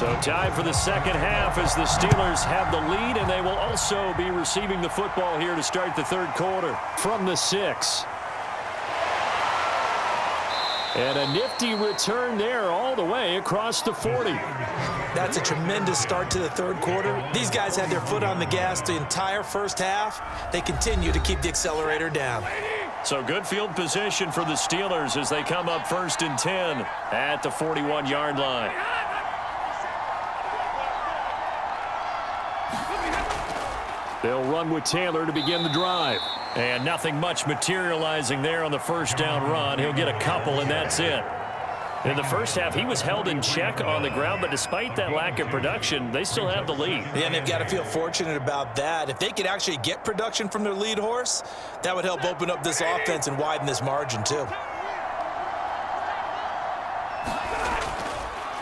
So time for the second half as the Steelers have the lead, and they will also be receiving the football here to start the third quarter from the 6. And a nifty return there all the way across the 40. That's a tremendous start to the third quarter. These guys had their foot on the gas the entire first half. They continue to keep the accelerator down. So good field position for the Steelers as they come up 1st and 10 at the 41-yard line. They'll run with Taylor to begin the drive. And nothing much materializing there on the first down run. He'll get a couple, and that's it. In the first half, he was held in check on the ground, but despite that lack of production, they still have the lead. Yeah, and they've got to feel fortunate about that. If they could actually get production from their lead horse, that would help open up this offense and widen this margin, too.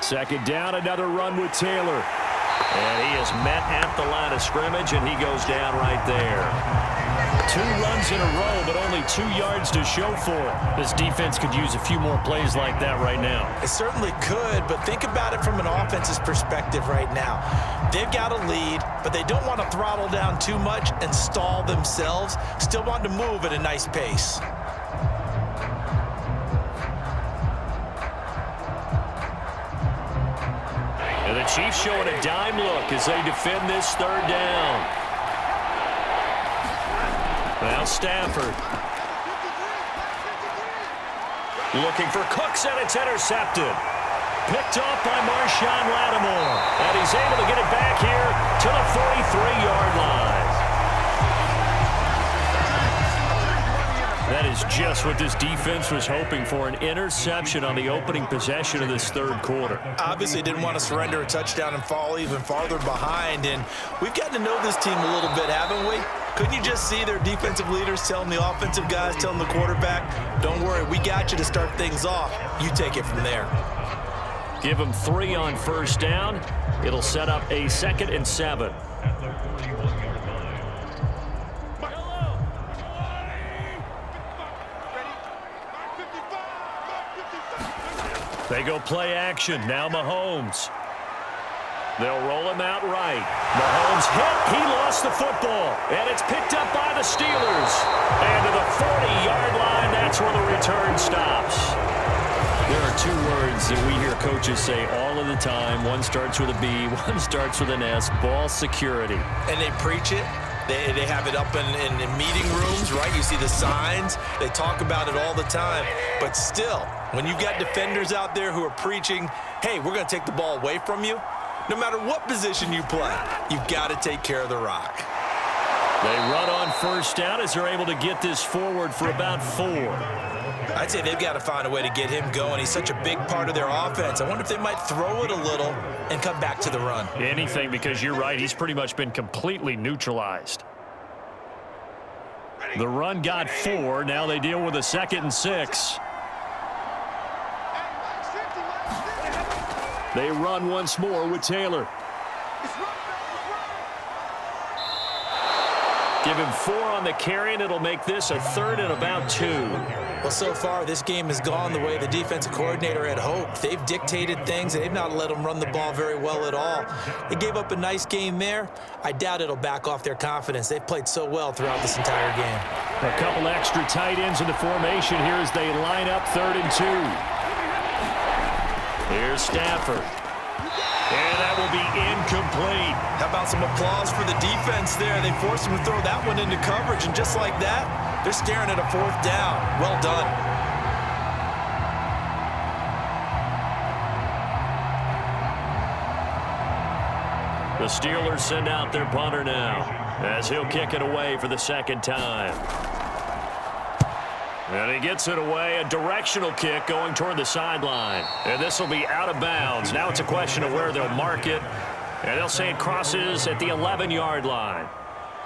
Second down, another run with Taylor. And he is met at the line of scrimmage, and he goes down right there. 2 runs in a row, but only 2 yards to show for it. This defense could use a few more plays like that right now. It certainly could, but think about it from an offense's perspective right now. They've got a lead, but they don't want to throttle down too much and stall themselves. Still want to move at a nice pace. And the Chiefs showing a dime look as they defend this third down. Now Stafford. Looking for Cooks, and it's intercepted. Picked off by Marshawn Lattimore. And he's able to get it back here to the 43-yard line. That is just what this defense was hoping for, an interception on the opening possession of this third quarter. Obviously didn't want to surrender a touchdown and fall even farther behind, and we've gotten to know this team a little bit, haven't we? Couldn't you just see their defensive leaders telling the offensive guys, telling the quarterback, don't worry, we got you to start things off. You take it from there. Give them 3 on first down. It'll set up a 2nd and 7. They go play action. Now Mahomes. They'll roll him out right. Mahomes hit. He lost the football. And it's picked up by the Steelers. And to the 40-yard line, that's where the return stops. There are 2 words that we hear coaches say all of the time. One starts with a B, one starts with an S. Ball security. And they preach it. They have it up in meeting rooms, right? You see the signs. They talk about it all the time. But still, when you've got defenders out there who are preaching, hey, we're going to take the ball away from you, no matter what position you play, you've got to take care of the rock. They run on first down as they're able to get this forward for about 4. I'd say they've got to find a way to get him going. He's such a big part of their offense. I wonder if they might throw it a little and come back to the run. Anything, because you're right. He's pretty much been completely neutralized. The run got 4. Now they deal with a 2nd and 6. They run once more with Taylor. Give him 4 on the carry, and it'll make this a 3rd and about 2. Well, so far, this game has gone the way the defensive coordinator had hoped. They've dictated things, and they've not let them run the ball very well at all. They gave up a nice game there. I doubt it'll back off their confidence. They've played so well throughout this entire game. A couple extra tight ends in the formation here as they line up 3rd and 2. Here's Stafford. And that will be incomplete. How about some applause for the defense there? They forced him to throw that one into coverage, and just like that, they're staring at a 4th down. Well done. The Steelers send out their punter now as he'll kick it away for the 2nd time. And he gets it away, a directional kick going toward the sideline. And this will be out of bounds. Now it's a question of where they'll mark it. And they'll say it crosses at the 11-yard line.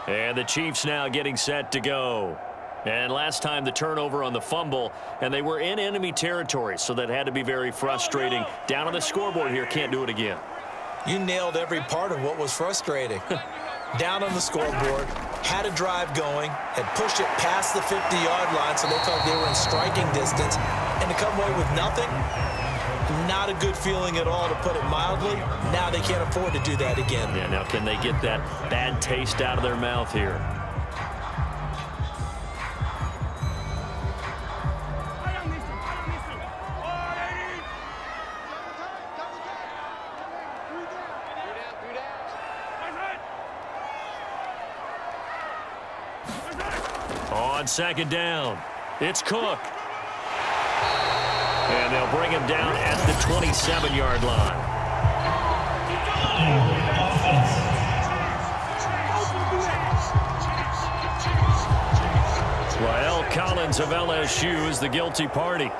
And the Chiefs now getting set to go. And last time the turnover on the fumble, and they were in enemy territory, so that had to be very frustrating. Down on the scoreboard here, can't do it again. You nailed every part of what was frustrating. Down on the scoreboard, had a drive going, had pushed it past the 50-yard line so they felt they were in striking distance, and to come away with nothing, Not a good feeling at all, to put it mildly. Now they can't afford to do that again. Yeah, now can they get that bad taste out of their mouth here? On second down, it's Cook. And they'll bring him down at the 27-yard line. Rael Collins of LSU is the guilty party.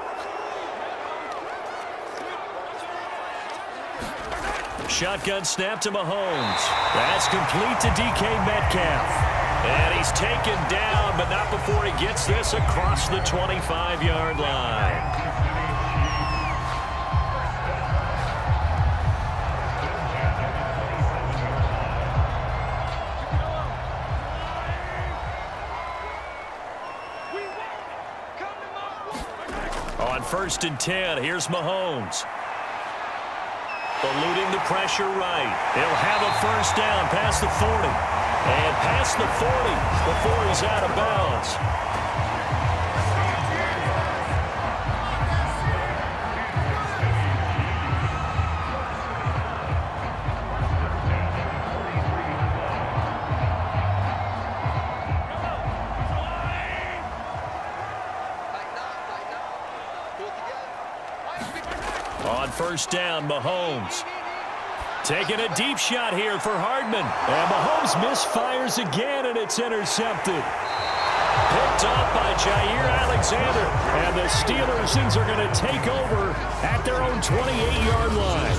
Shotgun snap to Mahomes. That's complete to DK Metcalf. And he's taken down, but not before he gets this across the 25-yard line. On 1st and 10, here's Mahomes. Eluding the pressure right. He'll have a first down past the 40. And past the 40 before he's out of bounds. On 1st down, Mahomes. Taking a deep shot here for Hardman. And Mahomes misfires again, and it's intercepted. Picked off by Jair Alexander. And the Steelers are going to take over at their own 28-yard line.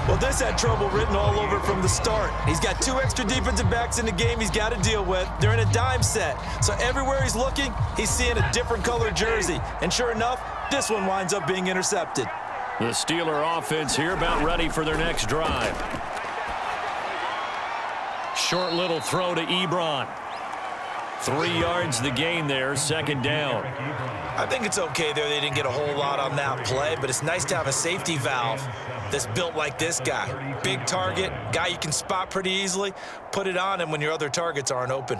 Well, this had trouble written all over from the start. He's got 2 extra defensive backs in the game he's got to deal with. They're in a dime set. So everywhere he's looking, he's seeing a different color jersey. And sure enough, this one winds up being intercepted. The Steeler offense here about ready for their next drive. Short little throw to Ebron. 3 yards the gain there, second down. I think it's okay there they didn't get a whole lot on that play, but it's nice to have a safety valve that's built like this guy. Big target, guy you can spot pretty easily. Put it on him when your other targets aren't open.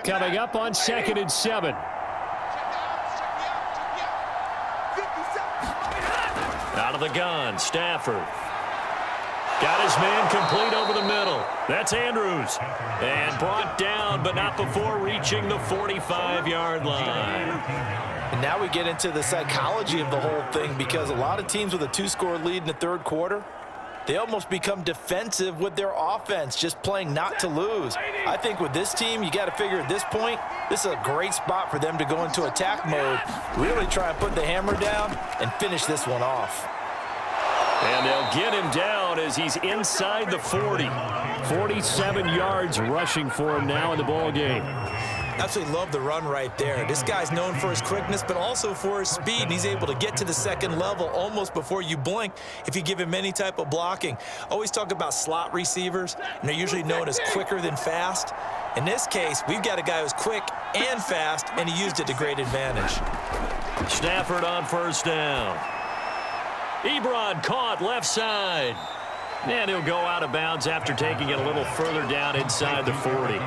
Coming up on 2nd and 7. Out of the gun, Stafford. Got his man complete over the middle. That's Andrews. And brought down, but not before reaching the 45-yard line. And now we get into the psychology of the whole thing, because a lot of teams with a 2-score lead in the 3rd quarter, they almost become defensive with their offense, just playing not to lose. I think with this team, you got to figure at this point, this is a great spot for them to go into attack mode, really try and put the hammer down and finish this one off. And they'll get him down as he's inside the 40. 47 yards rushing for him now in the ball game. Absolutely love the run right there. This guy's known for his quickness, but also for his speed, and he's able to get to the 2nd level almost before you blink if you give him any type of blocking. Always talk about slot receivers, and they're usually known as quicker than fast. In this case, we've got a guy who's quick and fast, and he used it to great advantage. Stafford on 1st down. Ebron caught left side. And he'll go out of bounds after taking it a little further down inside the 40.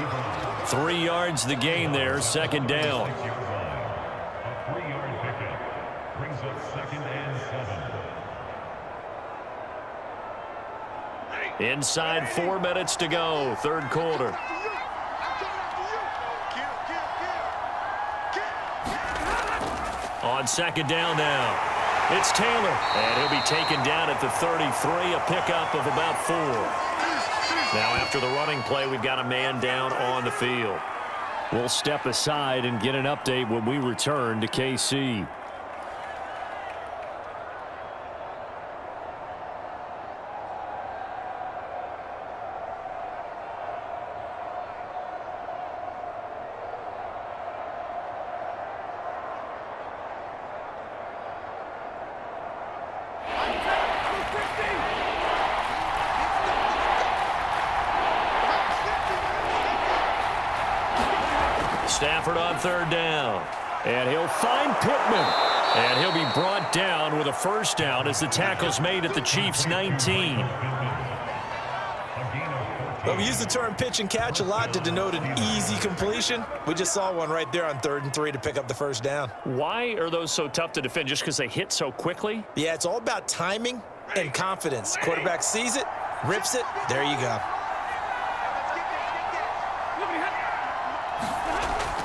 3 yards the gain there, 2nd down. A 3-yard pickup brings up 2nd and 7. Inside 4 minutes to go, 3rd quarter. On 2nd down now. It's Taylor, and he'll be taken down at the 33, a pickup of about 4. Now, after the running play, we've got a man down on the field. We'll step aside and get an update when we return to KC. Stafford on 3rd down. And he'll find Pittman. And he'll be brought down with a first down as the tackle's made at the Chiefs' 19. Well, we use the term pitch and catch a lot to denote an easy completion. We just saw one right there on 3rd and 3 to pick up the first down. Why are those so tough to defend? Just because they hit so quickly? Yeah, it's all about timing and confidence. Quarterback sees it, rips it, there you go.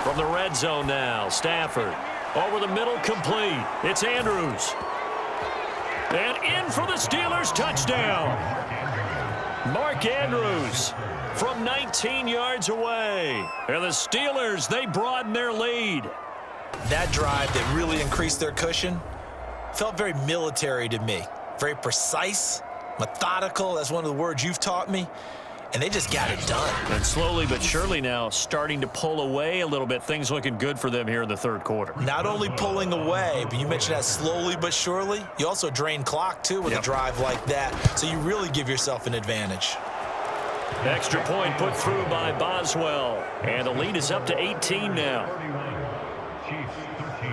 From the red zone now, Stafford. Over the middle, complete. It's Andrews. And in for the Steelers, touchdown. Mark Andrews from 19 yards away. And the Steelers, they broaden their lead. That drive that really increased their cushion felt very military to me. Very precise, methodical. That's one of the words you've taught me. And they just got it done. And slowly but surely now starting to pull away a little bit. Things looking good for them here in the 3rd quarter. Not only pulling away, but you mentioned that slowly but surely. You also drain clock, too, with a drive like that. So you really give yourself an advantage. Extra point put through by Boswell. And the lead is up to 18 now. 31, Chiefs 13.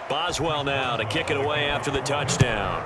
Boswell now to kick it away after the touchdown.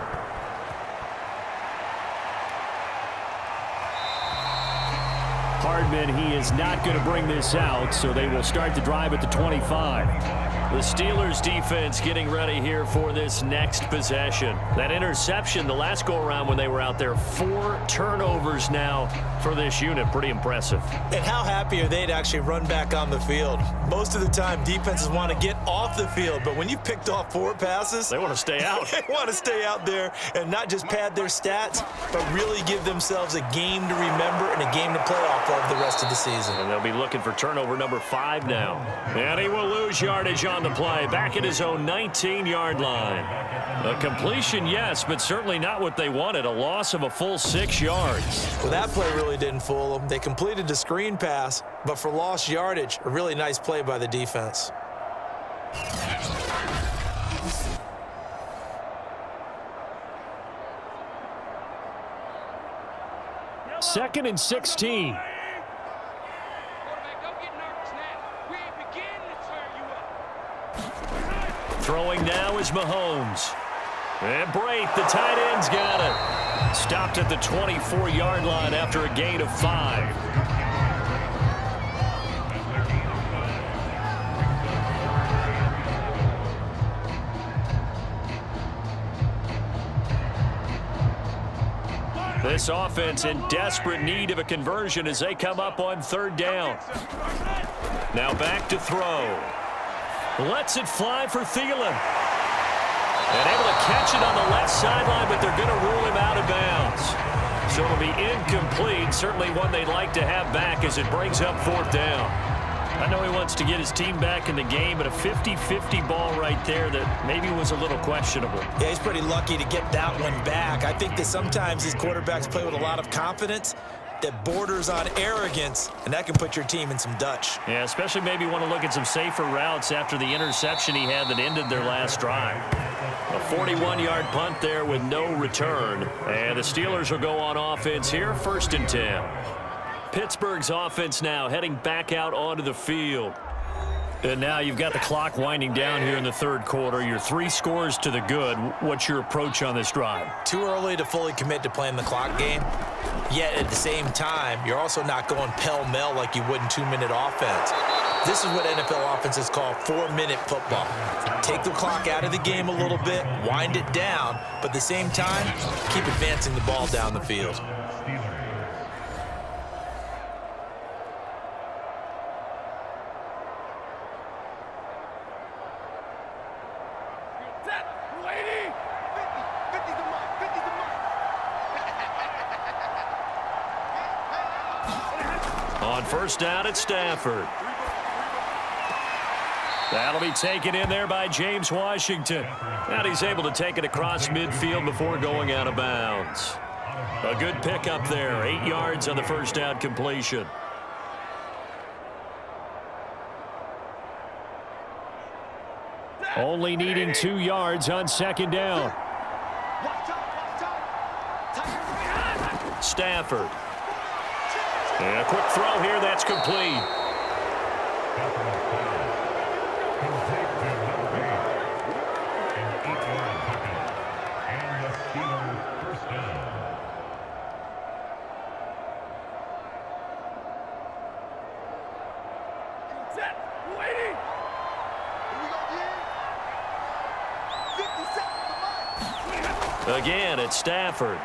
Hardman, he is not going to bring this out, so they will start the drive at the 25. The Steelers defense getting ready here for this next possession. That interception the last go-around when they were out there, 4 turnovers now for this unit. Pretty impressive. And how happy are they to actually run back on the field? Most of the time, defenses want to get off the field, but when you picked off 4 passes, they want to stay out. They want to stay out there and not just pad their stats, but really give themselves a game to remember and a game to play off of the rest of the season. And they'll be looking for turnover number 5 now. And he will lose yardage on the play, back at his own 19-yard line. A completion, yes, but certainly not what they wanted. A loss of a full 6 yards. Well, that play really didn't fool them. They completed the screen pass, but for lost yardage, a really nice play by the defense. Second and 16. Throwing now is Mahomes. And Brate, the tight end's got it. Stopped at the 24-yard line after a gain of 5. This offense in desperate need of a conversion as they come up on 3rd down. Now back to throw. Lets it fly for Thielen. And able to catch it on the left sideline, but they're going to rule him out of bounds. So it'll be incomplete. Certainly one they'd like to have back as it brings up 4th down. I know he wants to get his team back in the game, but a 50-50 ball right there that maybe was a little questionable. Yeah, he's pretty lucky to get that one back. I think that sometimes these quarterbacks play with a lot of confidence that borders on arrogance, and that can put your team in some Dutch. Yeah, especially maybe want to look at some safer routes after the interception he had that ended their last drive. A 41-yard punt there with no return. And the Steelers will go on offense here, 1st and 10. Pittsburgh's offense now heading back out onto the field. And now you've got the clock winding down here in the 3rd quarter. Your 3 scores to the good. What's your approach on this drive? Too early to fully commit to playing the clock game. Yet at the same time, you're also not going pell-mell like you would in 2-minute offense. This is what NFL offenses call 4-minute football. Take the clock out of the game a little bit, wind it down, but at the same time, keep advancing the ball down the field. On first down at Stafford. That'll be taken in there by James Washington. And he's able to take it across midfield before going out of bounds. A good pickup there. 8 yards on the first down completion. Only needing 2 yards on second down. Stafford. And a quick throw here. That's complete. Again, it's Stafford.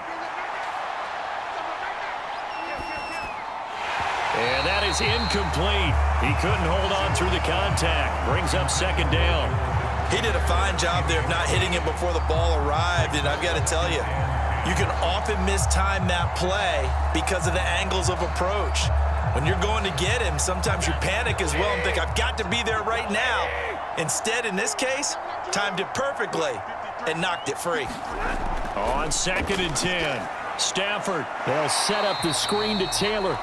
And that is incomplete. He couldn't hold on through the contact. Brings up second down. He did a fine job there of not hitting it before the ball arrived, and I've got to tell you, you can often mistime that play because of the angles of approach. When you're going to get him, sometimes you panic as well and think, I've got to be there right now. Instead, in this case, timed it perfectly and knocked it free. On second and 10, Stafford. They'll set up the screen to Taylor.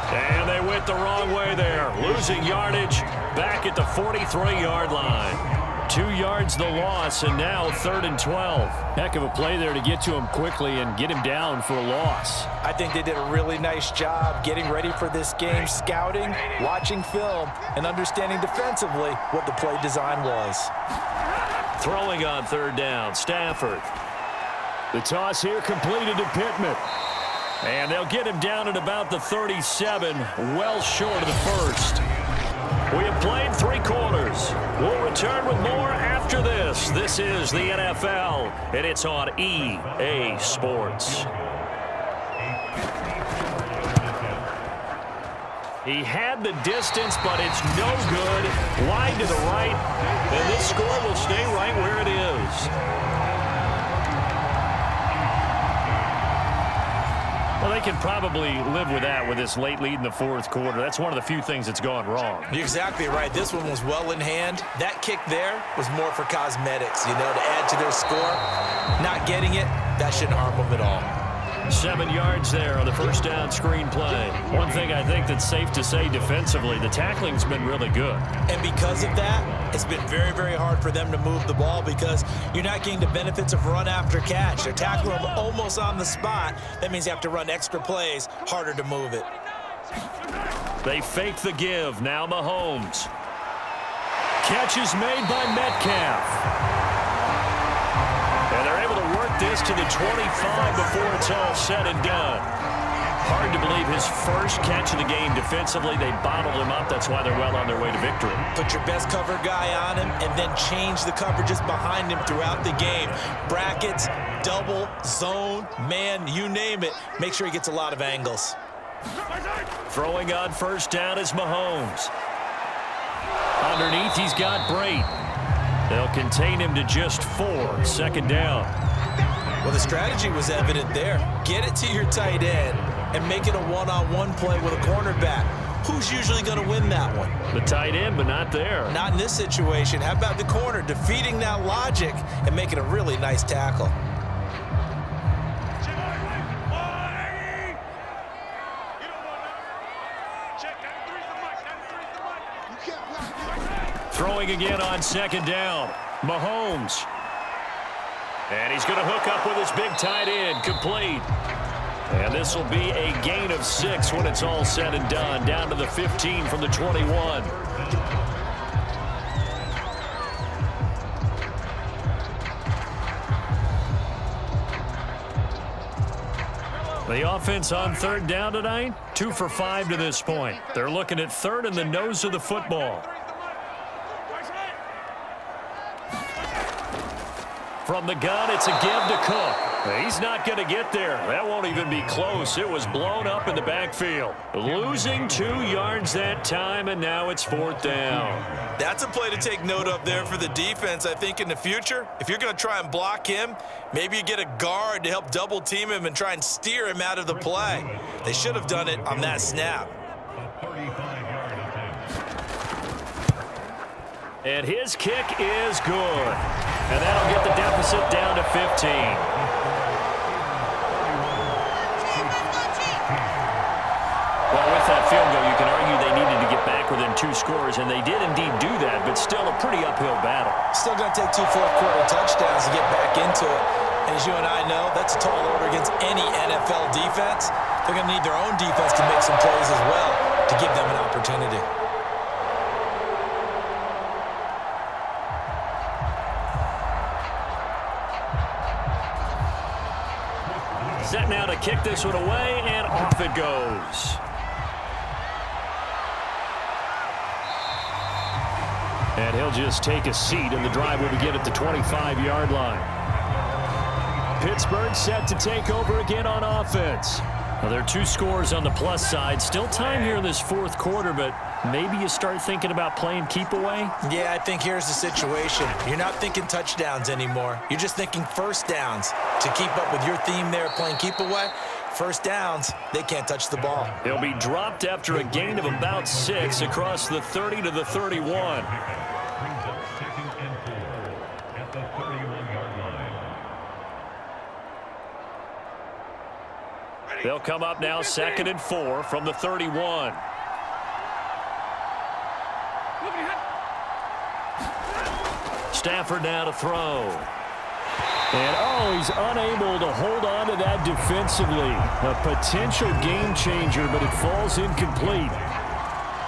And they went the wrong way there. Losing yardage back at the 43-yard line. 2 yards the loss, and now 3rd and 12. Heck of a play there to get to him quickly and get him down for a loss. I think they did a really nice job getting ready for this game, scouting, watching film, and understanding defensively what the play design was. Throwing on 3rd down, Stafford. The toss here completed to Pittman. And they'll get him down at about the 37, well short of the first. We have played 3 quarters. We'll return with more after this. This is the NFL, and it's on EA Sports. He had the distance, but it's no good. Wide to the right, and this score will stay right where it is. Well, they can probably live with that with this late lead in the 4th quarter. That's one of the few things that's gone wrong. You're exactly right. This one was well in hand. That kick there was more for cosmetics, to add to their score. Not getting it, that shouldn't harm them at all. 7 yards there on the first down screen play. One thing I think that's safe to say defensively, the tackling's been really good. And because of that, it's been very, very hard for them to move the ball because you're not getting the benefits of run after catch. They're tackling them almost on the spot. That means you have to run extra plays, harder to move it. They fake the give. Now Mahomes. Catch is made by Metcalf. And they're able to work this to the 25 before it's all said and done. Hard to believe his first catch of the game defensively. They bottled him up. That's why they're well on their way to victory. Put your best cover guy on him and then change the coverages behind him throughout the game. Brackets, double, zone, man, you name it. Make sure he gets a lot of angles. Throwing on first down is Mahomes. Underneath, he's got Brate. They'll contain him to just 4. 2nd down. Well, the strategy was evident there. Get it to your tight end and make it a one-on-one play with a cornerback. Who's usually going to win that one? The tight end, but not there. Not in this situation. How about the corner defeating that logic and making a really nice tackle? Throwing again on 2nd down. Mahomes. And he's going to hook up with his big tight end. Complete. And this will be a gain of 6 when it's all said and done. Down to the 15 from the 21. The offense on 3rd down tonight, 2 for 5 to this point. They're looking at 3rd in the nose of the football. From the gun, it's a give to Cook. He's not going to get there. That won't even be close. It was blown up in the backfield. Losing 2 yards that time, and now it's 4th down. That's a play to take note of there for the defense. I think in the future, if you're going to try and block him, maybe you get a guard to help double team him and try and steer him out of the play. They should have done it on that snap. 35-yard attempt. And his kick is good. And that'll get the deficit down to 15. Well, with that field goal, you can argue they needed to get back within 2 scores, and they did indeed do that, but still a pretty uphill battle. Still going to take 2 fourth-quarter touchdowns to get back into it. And as you and I know, that's a tall order against any NFL defense. They're going to need their own defense to make some plays as well to give them an opportunity. Set now to kick this one away, and off it goes. And he'll just take a seat, and the drive will begin at the 25-yard line. Pittsburgh set to take over again on offense. Now, there are 2 scores on the plus side. Still time here in this fourth quarter, but maybe you start thinking about playing keep away? Yeah, I think here's the situation. You're not thinking touchdowns anymore. You're just thinking first downs. To keep up with your theme there, playing keep away, first downs, they can't touch the ball. He'll be dropped after a gain of about 6 across the 30 to the 31. Brings up 2nd and 4 at the 31-yard line. They'll come up now 2nd and 4 from the 31. Stafford now to throw. And, he's unable to hold on to that defensively. A potential game changer, but it falls incomplete.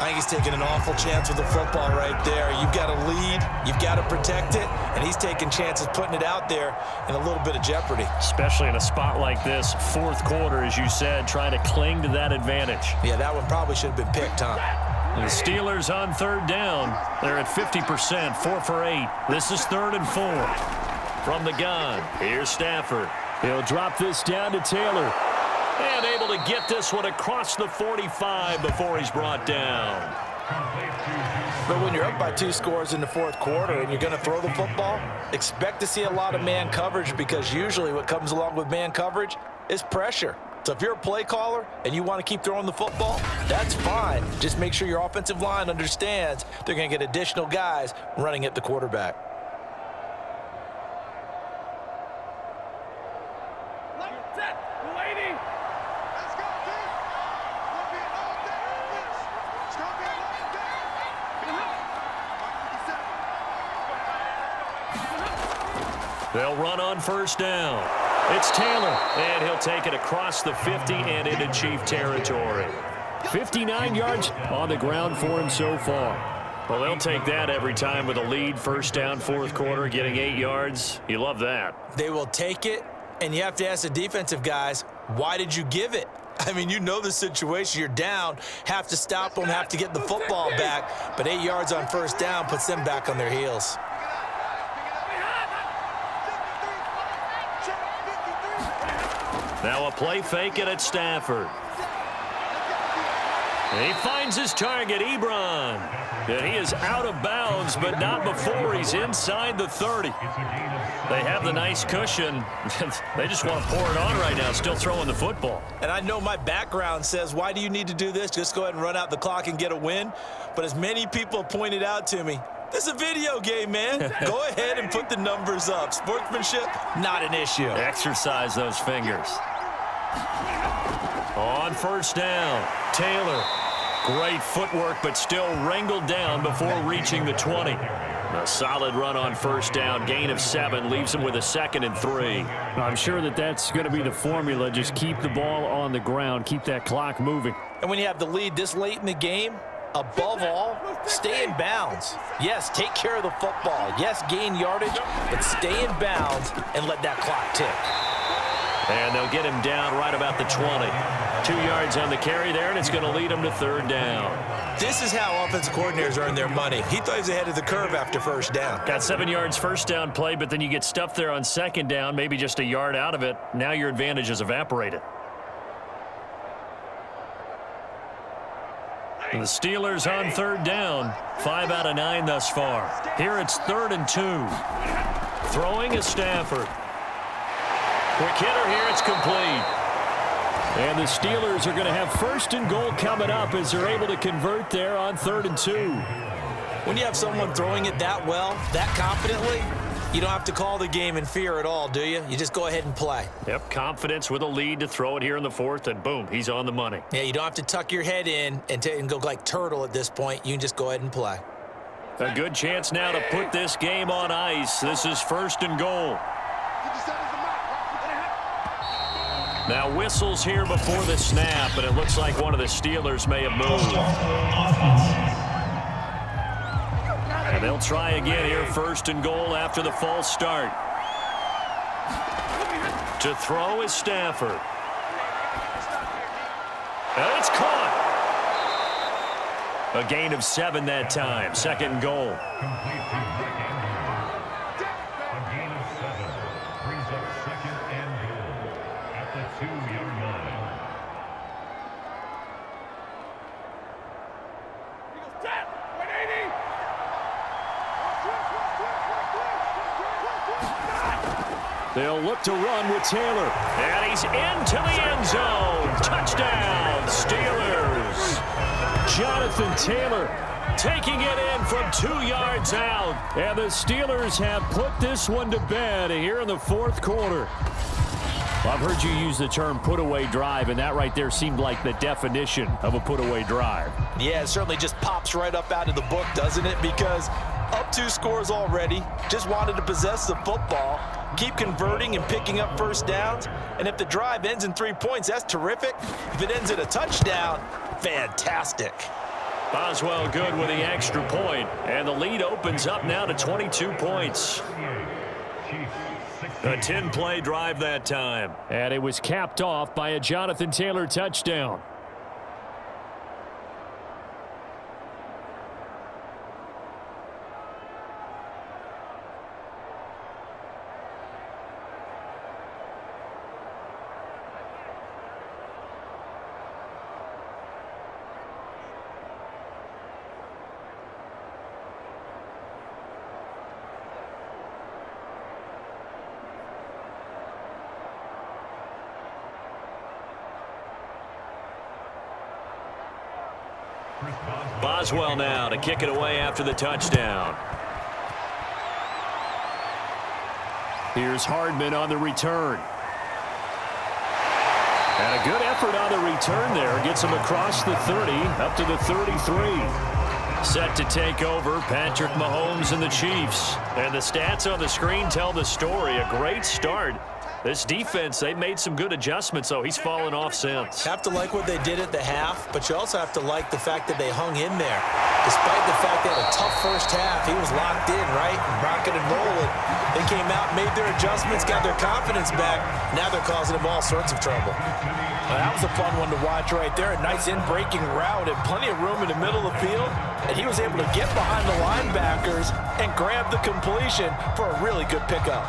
I think he's taking an awful chance with the football right there. You've got to lead, you've got to protect it, and he's taking chances putting it out there in a little bit of jeopardy. Especially in a spot like this, fourth quarter, as you said, trying to cling to that advantage. Yeah, that one probably should have been picked, huh? And the Steelers on 3rd down. They're at 50%, 4 for 8. This is 3rd and 4. From the gun, here's Stafford. He'll drop this down to Taylor. And able to get this one across the 45 before he's brought down. But when you're up by 2 scores in the fourth quarter and you're going to throw the football, expect to see a lot of man coverage, because usually what comes along with man coverage is pressure. So if you're a play caller and you want to keep throwing the football, that's fine. Just make sure your offensive line understands they're going to get additional guys running at the quarterback. They'll run on 1st down. It's Taylor, and he'll take it across the 50 and into Chief territory. 59 yards on the ground for him so far. Well, they'll take that every time with a lead. 1st down, fourth quarter, getting 8 yards. You love that. They will take it, and you have to ask the defensive guys, why did you give it? I mean, you know the situation. You're down, have to stop them, have to get the football back. But 8 yards on 1st down puts them back on their heels. Now a play fake it at Stafford. And he finds his target, Ebron. And he is out of bounds, but not before he's inside the 30. They have the nice cushion. They just want to pour it on right now, still throwing the football. And I know my background says, why do you need to do this? Just go ahead and run out the clock and get a win. But as many people pointed out to me, this is a video game, man. Go ahead and put the numbers up. Sportsmanship, not an issue. Exercise those fingers. On 1st down, Taylor. Great footwork, but still wrangled down before reaching the 20. A solid run on 1st down. Gain of 7 leaves him with a 2nd and 3. I'm sure that's going to be the formula. Just keep the ball on the ground. Keep that clock moving. And when you have the lead this late in the game, above all, stay in bounds. Yes, take care of the football. Yes, gain yardage, but stay in bounds and let that clock tick. And they'll get him down right about the 20. 2 yards on the carry there, and it's going to lead him to 3rd down. This is how offensive coordinators earn their money. He thought he was ahead of the curve after 1st down. Got 7 yards 1st down play, but then you get stuffed there on 2nd down, maybe just a yard out of it. Now your advantage is evaporated. The Steelers on 3rd down. 5 out of 9 thus far. Here it's 3rd and 2. Throwing is Stafford. Quick hitter here, it's complete. And the Steelers are going to have 1st and goal coming up as they're able to convert there on 3rd and 2. When you have someone throwing it that well, that confidently, you don't have to call the game in fear at all, do you? You just go ahead and play. Yep, confidence with a lead to throw it here in the 4th, and boom, he's on the money. Yeah, you don't have to tuck your head in and go like turtle at this point. You can just go ahead and play. A good chance now to put this game on ice. This is 1st and goal. Now whistles here before the snap, and it looks like one of the Steelers may have moved. And they'll try again here, 1st and goal after the false start. To throw is Stafford. And it's caught. A gain of 7 that time. 2nd and goal. Complete to Rick Andrews. A gain of 7 brings up 2nd and goal at the 2-yard line. They'll look to run with Taylor. And he's into the end zone. Touchdown, Steelers. Jonathan Taylor taking it in from 2 yards out. And the Steelers have put this one to bed here in the 4th quarter. Well, I've heard you use the term put-away drive, and that right there seemed like the definition of a put-away drive. Yeah, it certainly just pops right up out of the book, doesn't it? Because up 2 scores already, just wanted to possess the football, keep converting and picking up 1st downs. And if the drive ends in 3 points, that's terrific. If it ends in a touchdown, fantastic. Boswell good with the extra point, and the lead opens up now to 22 points. Cheifs, A 10-play drive that time. And it was capped off by a Jonathan Taylor touchdown. Boswell now to kick it away after the touchdown. Here's Hardman on the return. And a good effort on the return there. Gets him across the 30, up to the 33. Set to take over, Patrick Mahomes and the Chiefs. And the stats on the screen tell the story. A great start. This defense, they've made some good adjustments, so he's fallen off since. Have to like what they did at the half, but you also have to like the fact that they hung in there. Despite the fact they had a tough first half, he was locked in, right? Rocking and rolling. They came out, made their adjustments, got their confidence back. Now they're causing him all sorts of trouble. That was a fun one to watch right there. A nice in-breaking route and plenty of room in the middle of the field. And he was able to get behind the linebackers and grab the completion for a really good pickup.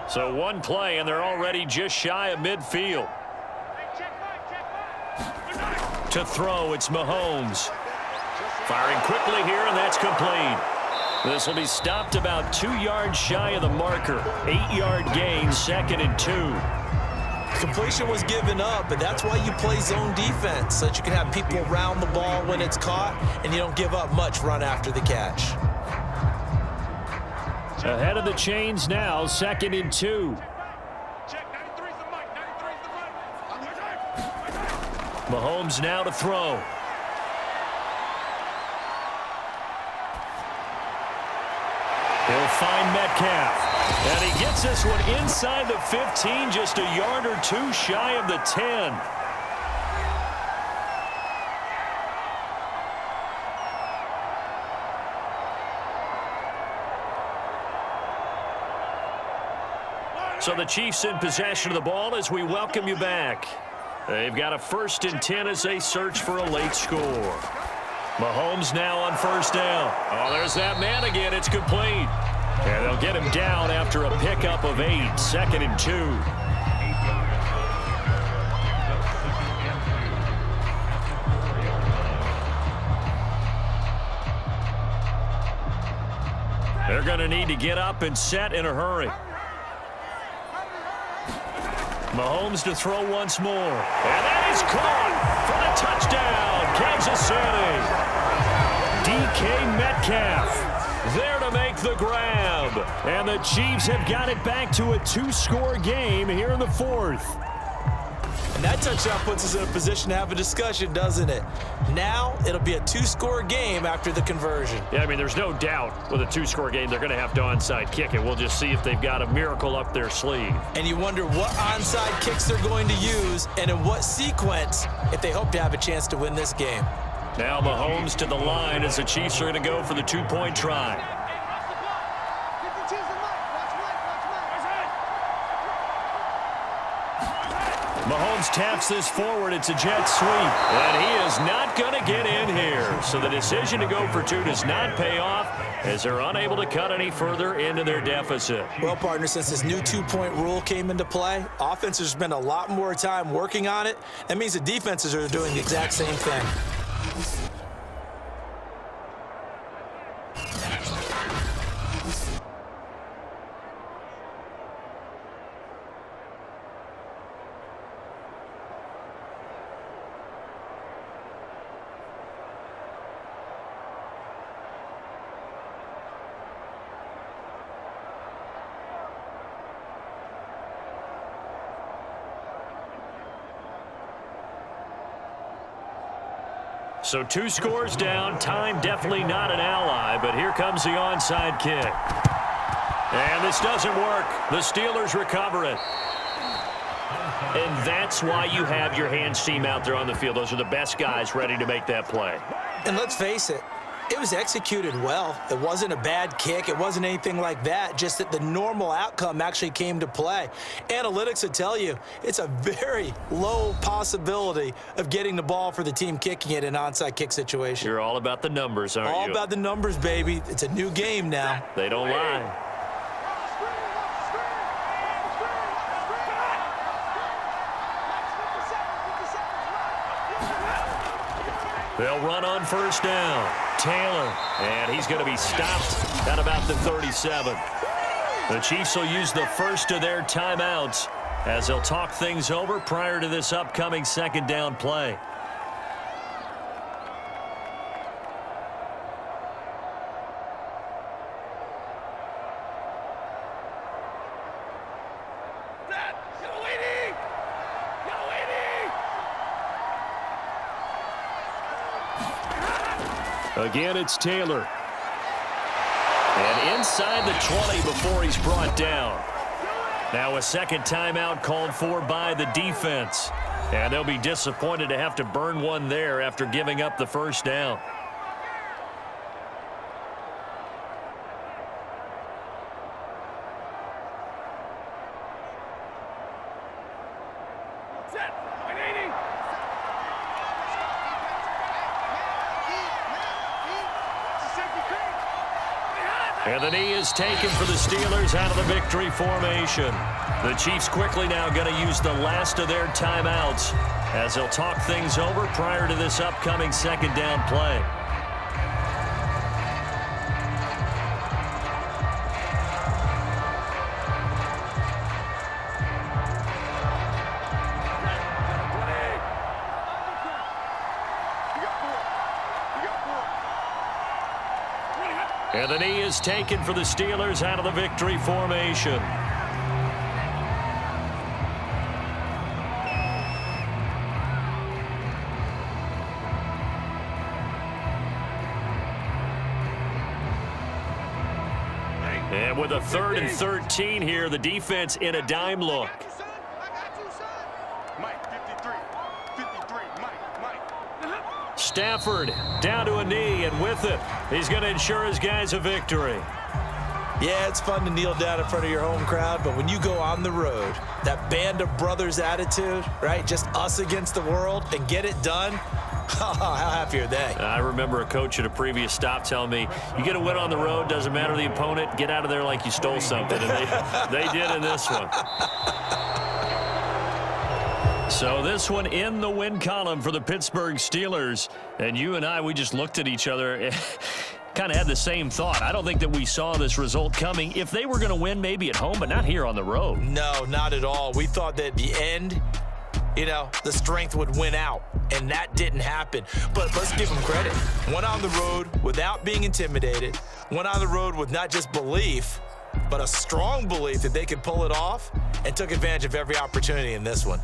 So one play, and they're already just shy of midfield. To throw, it's Mahomes. Firing quickly here, and that's complete. This will be stopped about 2 yards shy of the marker. 8-yard gain, 2nd and 2. Completion was given up, but that's why you play zone defense, so that you can have people around the ball when it's caught, and you don't give up much run after the catch. Ahead of the chains now, 2nd and 2. Mahomes now to throw. He'll find Metcalf. And he gets this one inside the 15, just a yard or 2 shy of the 10. So the Chiefs in possession of the ball as we welcome you back. They've got a 1st and 10 as they search for a late score. Mahomes now on 1st down. Oh, there's that man again. It's complete. And they'll get him down after a pickup of 8. 2nd and 2. They're going to need to get up and set in a hurry. Mahomes to throw once more. And that is caught for the touchdown, Kansas City. DK Metcalf there to make the grab. And the Chiefs have got it back to a 2-score game here in the fourth. And that touchdown puts us in a position to have a discussion, doesn't it? Now it'll be a 2-score game after the conversion. Yeah, I mean, there's no doubt with a 2-score game they're going to have to onside kick it. We'll just see if they've got a miracle up their sleeve. And you wonder what onside kicks they're going to use and in what sequence if they hope to have a chance to win this game. Now Mahomes to the line as the Chiefs are going to go for the 2-point try. Mahomes taps this forward. It's a jet sweep. And he is not going to get in here. So the decision to go for 2 does not pay off as they're unable to cut any further into their deficit. Well, partner, since this new 2-point rule came into play, offenses spend a lot more time working on it. That means the defenses are doing the exact same thing. So 2 scores down, time definitely not an ally, but here comes the onside kick. And this doesn't work. The Steelers recover it. And that's why you have your hands team out there on the field. Those are the best guys ready to make that play. And let's face it, it was executed well. It wasn't a bad kick. It wasn't anything like that, just that the normal outcome actually came to play. Analytics would tell you it's a very low possibility of getting the ball for the team kicking it in an onside kick situation. You're all about the numbers, aren't you? All about the numbers, baby. It's a new game now. They don't lie. They'll run on first down. Taylor, and he's going to be stopped at about the 37. The Chiefs will use the first of their timeouts as they'll talk things over prior to this upcoming second down play. Again, it's Taylor. And inside the 20 before he's brought down. Now a second timeout called for by the defense. And they'll be disappointed to have to burn one there after giving up the first down. And the knee is taken for the Steelers out of the victory formation. The Chiefs quickly now going to use the last of their timeouts as they'll talk things over prior to this upcoming second down play. And the knee is taken for the Steelers out of the victory formation. And with a 3rd and 13 here, the defense in a dime look. Stafford down to a knee, and with it, he's going to ensure his guys a victory. Yeah, it's fun to kneel down in front of your home crowd, but when you go on the road, that band of brothers attitude, right, just us against the world, and get it done, how happy are they? I remember a coach at a previous stop telling me, you get a win on the road, doesn't matter the opponent, get out of there like you stole something, and they did in this one. So this one in the win column for the Pittsburgh Steelers. And you and I, we just looked at each other. kind of had the same thought. I don't think that we saw this result coming. If they were going to win, maybe at home, but not here on the road. No, not at all. We thought that at the end, the strength would win out, and that didn't happen. But let's give them credit. Went on the road without being intimidated. Went on the road with not just belief, but a strong belief that they could pull it off, and took advantage of every opportunity in this one.